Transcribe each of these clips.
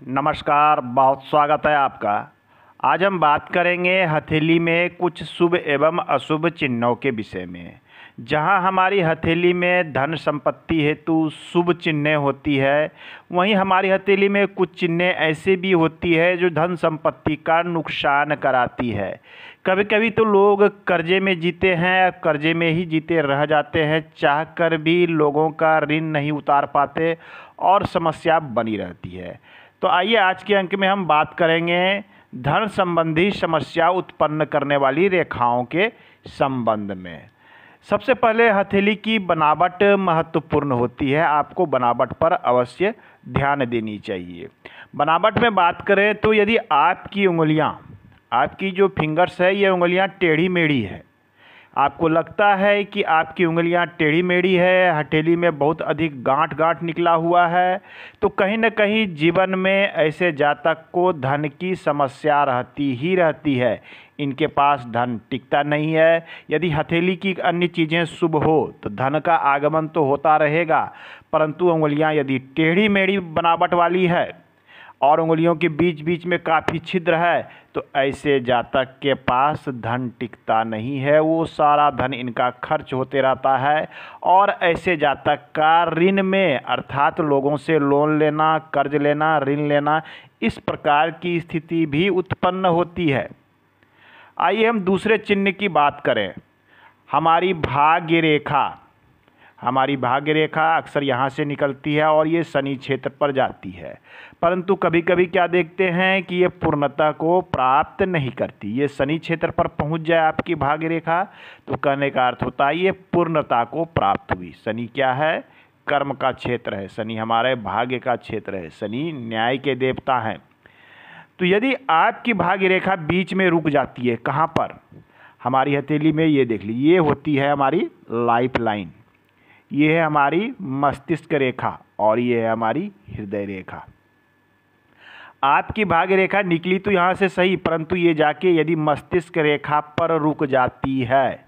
नमस्कार, बहुत स्वागत है आपका। आज हम बात करेंगे हथेली में कुछ शुभ एवं अशुभ चिन्हों के विषय में। जहां हमारी हथेली में धन संपत्ति हेतु शुभ चिन्हें होती है, वहीं हमारी हथेली में कुछ चिन्हें ऐसे भी होती है जो धन संपत्ति का नुकसान कराती है। कभी कभी तो लोग कर्जे में जीते हैं, कर्जे में ही जीते रह जाते हैं, चाह कर भी लोगों का ऋण नहीं उतार पाते और समस्या बनी रहती है। तो आइए आज के अंक में हम बात करेंगे धन संबंधी समस्या उत्पन्न करने वाली रेखाओं के संबंध में। सबसे पहले हथेली की बनावट महत्वपूर्ण होती है, आपको बनावट पर अवश्य ध्यान देनी चाहिए। बनावट में बात करें तो यदि आपकी उंगलियां, आपकी जो फिंगर्स है, ये उंगलियां टेढ़ी मेढ़ी है, आपको लगता है कि आपकी उंगलियां टेढ़ी मेढ़ी है, हथेली में बहुत अधिक गांठ गांठ निकला हुआ है, तो कहीं न कहीं जीवन में ऐसे जातक को धन की समस्या रहती ही रहती है। इनके पास धन टिकता नहीं है। यदि हथेली की अन्य चीज़ें शुभ हो तो धन का आगमन तो होता रहेगा, परंतु उंगलियां यदि टेढ़ी मेढ़ी बनावट वाली है और उंगलियों के बीच बीच में काफ़ी छिद्र है, तो ऐसे जातक के पास धन टिकता नहीं है। वो सारा धन इनका खर्च होते रहता है और ऐसे जातक का ऋण में, अर्थात लोगों से लोन लेना, कर्ज लेना, ऋण लेना, इस प्रकार की स्थिति भी उत्पन्न होती है। आइए हम दूसरे चिन्ह की बात करें। हमारी भाग्य रेखा, हमारी भाग्य रेखा अक्सर यहाँ से निकलती है और ये शनि क्षेत्र पर जाती है, परंतु कभी कभी क्या देखते हैं कि ये पूर्णता को प्राप्त नहीं करती। ये शनि क्षेत्र पर पहुँच जाए आपकी भाग्य रेखा तो कहने का अर्थ होता है ये पूर्णता को प्राप्त हुई। शनि क्या है? कर्म का क्षेत्र है, शनि हमारे भाग्य का क्षेत्र है, शनि न्याय के देवता हैं। तो यदि आपकी भाग्य रेखा बीच में रुक जाती है, कहाँ पर? हमारी हथेली में, ये देख लीजिए, ये होती है हमारी लाइफ लाइन, ये है हमारी मस्तिष्क रेखा और ये है हमारी हृदय रेखा। आपकी भाग्य रेखा निकली तो यहाँ से सही, परंतु ये जाके यदि मस्तिष्क रेखा पर रुक जाती है,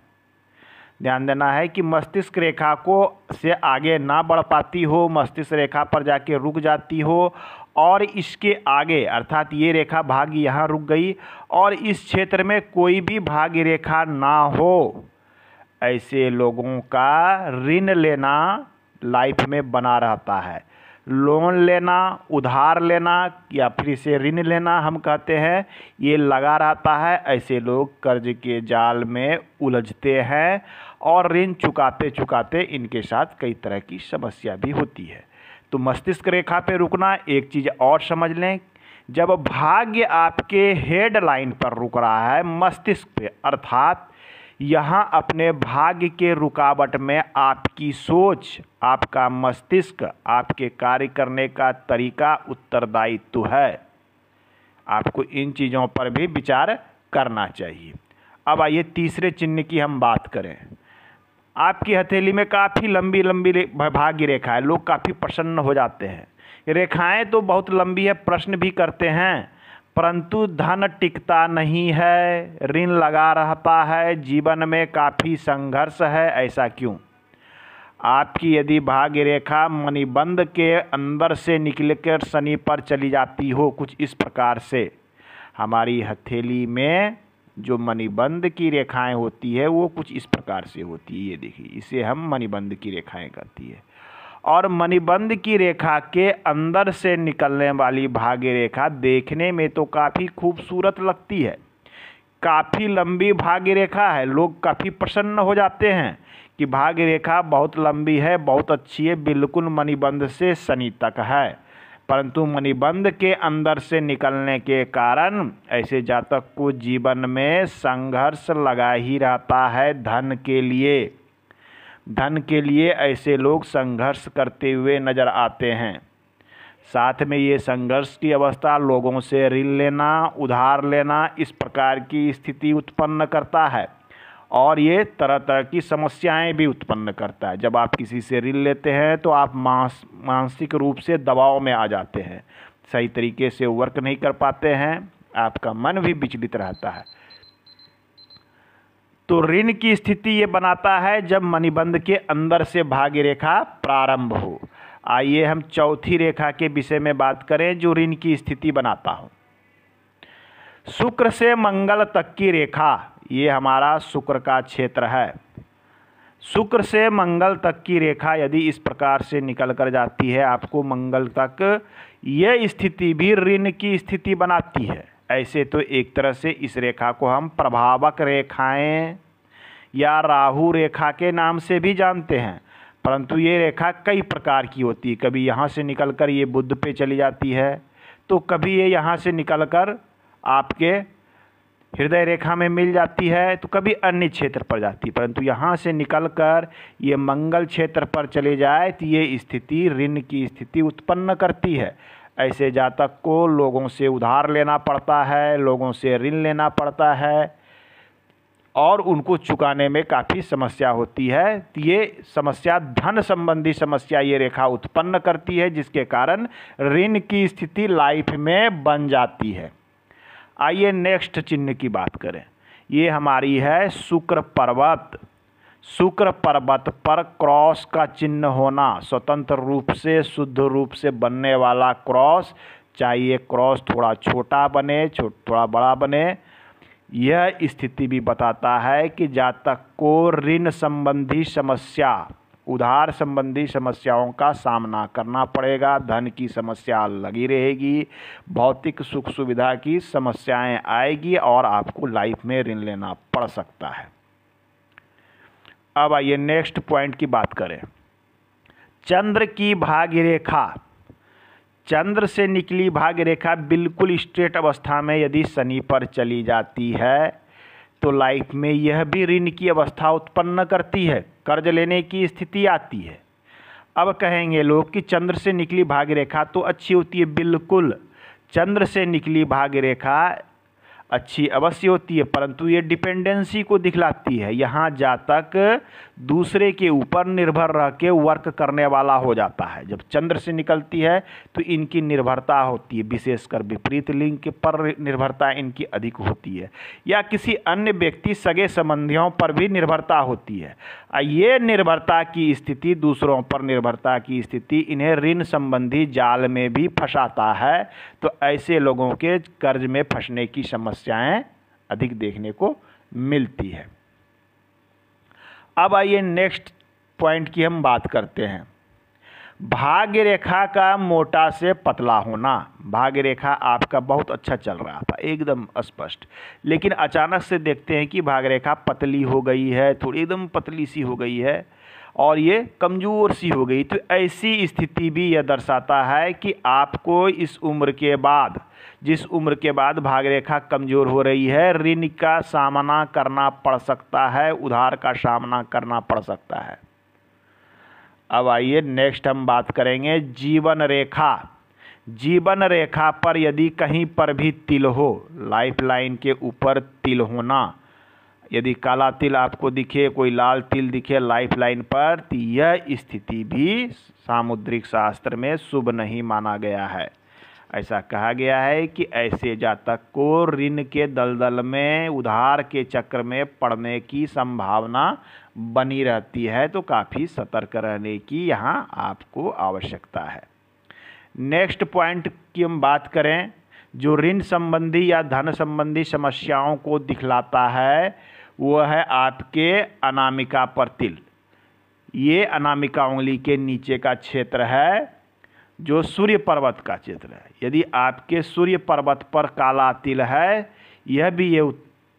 ध्यान देना है कि मस्तिष्क रेखा को से आगे ना बढ़ पाती हो, मस्तिष्क रेखा पर जाके रुक जाती हो और इसके आगे, अर्थात ये रेखा भाग्य यहाँ रुक गई और इस क्षेत्र में कोई भी भाग्य रेखा ना हो, ऐसे लोगों का ऋण लेना लाइफ में बना रहता है। लोन लेना, उधार लेना या फिर इसे ऋण लेना हम कहते हैं, ये लगा रहता है। ऐसे लोग कर्ज के जाल में उलझते हैं और ऋण चुकाते चुकाते इनके साथ कई तरह की समस्या भी होती है। तो मस्तिष्क रेखा पे रुकना। एक चीज़ और समझ लें, जब भाग्य आपके हेड लाइन पर रुक रहा है, मस्तिष्क पे, अर्थात यहाँ अपने भाग्य के रुकावट में आपकी सोच, आपका मस्तिष्क, आपके कार्य करने का तरीका उत्तरदायित्व है। आपको इन चीज़ों पर भी विचार करना चाहिए। अब आइए तीसरे चिन्ह की हम बात करें। आपकी हथेली में काफ़ी लंबी लंबी भाग्य रेखा है, लोग काफ़ी प्रसन्न हो जाते हैं। रेखाएं तो बहुत लंबी है, प्रश्न भी करते हैं, परंतु धन टिकता नहीं है, ऋण लगा रहता है, जीवन में काफ़ी संघर्ष है। ऐसा क्यों? आपकी यदि भाग्य रेखा मणिबंध के अंदर से निकलकर शनि पर चली जाती हो, कुछ इस प्रकार से, हमारी हथेली में जो मणिबंध की रेखाएं होती है वो कुछ इस प्रकार से होती है। ये देखिए, इसे हम मणिबंध की रेखाएं कहती है। और मणिबंध की रेखा के अंदर से निकलने वाली भाग्य रेखा देखने में तो काफ़ी खूबसूरत लगती है, काफ़ी लंबी भाग्य रेखा है, लोग काफ़ी प्रसन्न हो जाते हैं कि भाग्य रेखा बहुत लंबी है, बहुत अच्छी है, बिल्कुल मणिबंध से शनि तक है। परंतु मणिबंध के अंदर से निकलने के कारण ऐसे जातक को जीवन में संघर्ष लगा ही रहता है। धन के लिए ऐसे लोग संघर्ष करते हुए नजर आते हैं। साथ में ये संघर्ष की अवस्था लोगों से ऋण लेना, उधार लेना, इस प्रकार की स्थिति उत्पन्न करता है और ये तरह तरह की समस्याएं भी उत्पन्न करता है। जब आप किसी से ऋण लेते हैं तो आप मानसिक रूप से दबाव में आ जाते हैं, सही तरीके से वर्क नहीं कर पाते हैं, आपका मन भी विचलित रहता है। तो ऋण की स्थिति ये बनाता है जब मणिबंध के अंदर से भाग्य रेखा प्रारंभ हो। आइए हम चौथी रेखा के विषय में बात करें जो ऋण की स्थिति बनाता हूँ। शुक्र से मंगल तक की रेखा, ये हमारा शुक्र का क्षेत्र है। शुक्र से मंगल तक की रेखा यदि इस प्रकार से निकल कर जाती है आपको मंगल तक, यह स्थिति भी ऋण की स्थिति बनाती है। ऐसे तो एक तरह से इस रेखा को हम प्रभावक रेखाएं या राहु रेखा के नाम से भी जानते हैं, परंतु ये रेखा कई प्रकार की होती है। कभी यहाँ से निकलकर ये बुध पे चली जाती है, तो कभी ये यहाँ से निकलकर आपके हृदय रेखा में मिल जाती है, तो कभी अन्य क्षेत्र पर जाती है, परंतु यहाँ से निकलकर ये मंगल क्षेत्र पर चले जाए तो ये स्थिति ऋण की स्थिति उत्पन्न करती है। ऐसे जातक को लोगों से उधार लेना पड़ता है, लोगों से ऋण लेना पड़ता है और उनको चुकाने में काफ़ी समस्या होती है। तो ये समस्या धन संबंधी समस्या ये रेखा उत्पन्न करती है, जिसके कारण ऋण की स्थिति लाइफ में बन जाती है। आइए नेक्स्ट चिन्ह की बात करें। ये हमारी है शुक्र पर्वत। शुक्र पर्वत पर क्रॉस का चिन्ह होना, स्वतंत्र रूप से शुद्ध रूप से बनने वाला क्रॉस, चाहे क्रॉस थोड़ा छोटा बने थोड़ा बड़ा बने, यह स्थिति भी बताता है कि जातक को ऋण संबंधी समस्या, उधार संबंधी समस्याओं का सामना करना पड़ेगा। धन की समस्या लगी रहेगी, भौतिक सुख सुविधा की समस्याएं आएगी और आपको लाइफ में ऋण लेना पड़ सकता है। अब आइए नेक्स्ट पॉइंट की बात करें। चंद्र की भाग्य रेखा। चंद्र से निकली भाग्य रेखा बिल्कुल स्ट्रेट अवस्था में यदि शनि पर चली जाती है तो लाइफ में यह भी ऋण की अवस्था उत्पन्न करती है, कर्ज लेने की स्थिति आती है। अब कहेंगे लोग कि चंद्र से निकली भाग्य रेखा तो अच्छी होती है। बिल्कुल, चंद्र से निकली भाग्य रेखा अच्छी अवश्य होती है, परंतु ये डिपेंडेंसी को दिखलाती है। यहाँ जातक दूसरे के ऊपर निर्भर रह के वर्क करने वाला हो जाता है। जब चंद्र से निकलती है तो इनकी निर्भरता होती है, विशेषकर विपरीत लिंग के पर निर्भरता इनकी अधिक होती है, या किसी अन्य व्यक्ति सगे संबंधियों पर भी निर्भरता होती है। ये निर्भरता की स्थिति, दूसरों पर निर्भरता की स्थिति इन्हें ऋण संबंधी जाल में भी फंसाता है। तो ऐसे लोगों के कर्ज में फंसने की समस्याएं अधिक देखने को मिलती है। अब आइए नेक्स्ट पॉइंट की हम बात करते हैं। भाग्य रेखा का मोटा से पतला होना। भाग्य रेखा आपका बहुत अच्छा चल रहा था, एकदम स्पष्ट, लेकिन अचानक से देखते हैं कि भाग्य रेखा पतली हो गई है, थोड़ी एकदम पतली सी हो गई है और ये कमज़ोर सी हो गई। तो ऐसी स्थिति भी यह दर्शाता है कि आपको इस उम्र के बाद, जिस उम्र के बाद भाग्य रेखा कमज़ोर हो रही है, ऋण का सामना करना पड़ सकता है, उधार का सामना करना पड़ सकता है। अब आइए नेक्स्ट हम बात करेंगे जीवन रेखा। जीवन रेखा पर यदि कहीं पर भी तिल हो, लाइफ लाइन के ऊपर तिल होना, यदि काला तिल आपको दिखे, कोई लाल तिल दिखे लाइफ लाइन पर, तो यह स्थिति भी सामुद्रिक शास्त्र में शुभ नहीं माना गया है। ऐसा कहा गया है कि ऐसे जातक को ऋण के दलदल में, उधार के चक्र में पड़ने की संभावना बनी रहती है, तो काफ़ी सतर्क रहने की यहाँ आपको आवश्यकता है। नेक्स्ट पॉइंट की हम बात करें जो ऋण संबंधी या धन संबंधी समस्याओं को दिखलाता है, वो है आपके अनामिका पर तिल। ये अनामिका उंगली के नीचे का क्षेत्र है जो सूर्य पर्वत का क्षेत्र है। यदि आपके सूर्य पर्वत पर काला तिल है, यह भी ये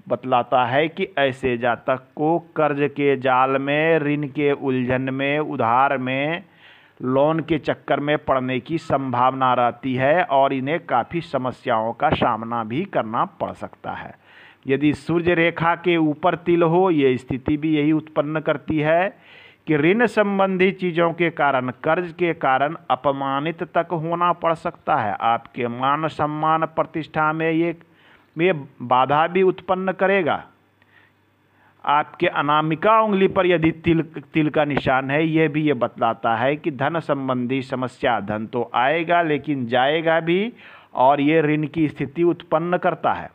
बतलाता है कि ऐसे जातक को कर्ज के जाल में, ऋण के उलझन में, उधार में, लोन के चक्कर में पड़ने की संभावना रहती है और इन्हें काफ़ी समस्याओं का सामना भी करना पड़ सकता है। यदि सूर्य रेखा के ऊपर तिल हो, ये स्थिति भी यही उत्पन्न करती है कि ऋण संबंधी चीज़ों के कारण, कर्ज के कारण अपमानित तक होना पड़ सकता है। आपके मान सम्मान प्रतिष्ठा में ये बाधा भी उत्पन्न करेगा। आपके अनामिका उंगली पर यदि तिल का निशान है, यह भी ये बतलाता है कि धन संबंधी समस्या, धन तो आएगा लेकिन जाएगा भी, और ये ऋण की स्थिति उत्पन्न करता है।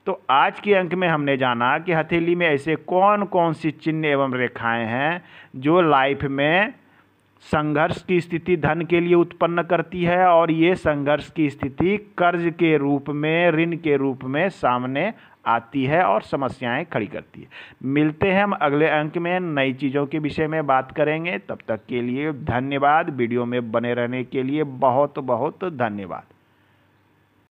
तो आज के अंक में हमने जाना कि हथेली में ऐसे कौन कौन सी चिन्ह एवं रेखाएं हैं जो लाइफ में संघर्ष की स्थिति धन के लिए उत्पन्न करती है और ये संघर्ष की स्थिति कर्ज के रूप में, ऋण के रूप में सामने आती है और समस्याएं खड़ी करती है। मिलते हैं हम अगले अंक में, नई चीज़ों के विषय में बात करेंगे। तब तक के लिए धन्यवाद। वीडियो में बने रहने के लिए बहुत बहुत धन्यवाद।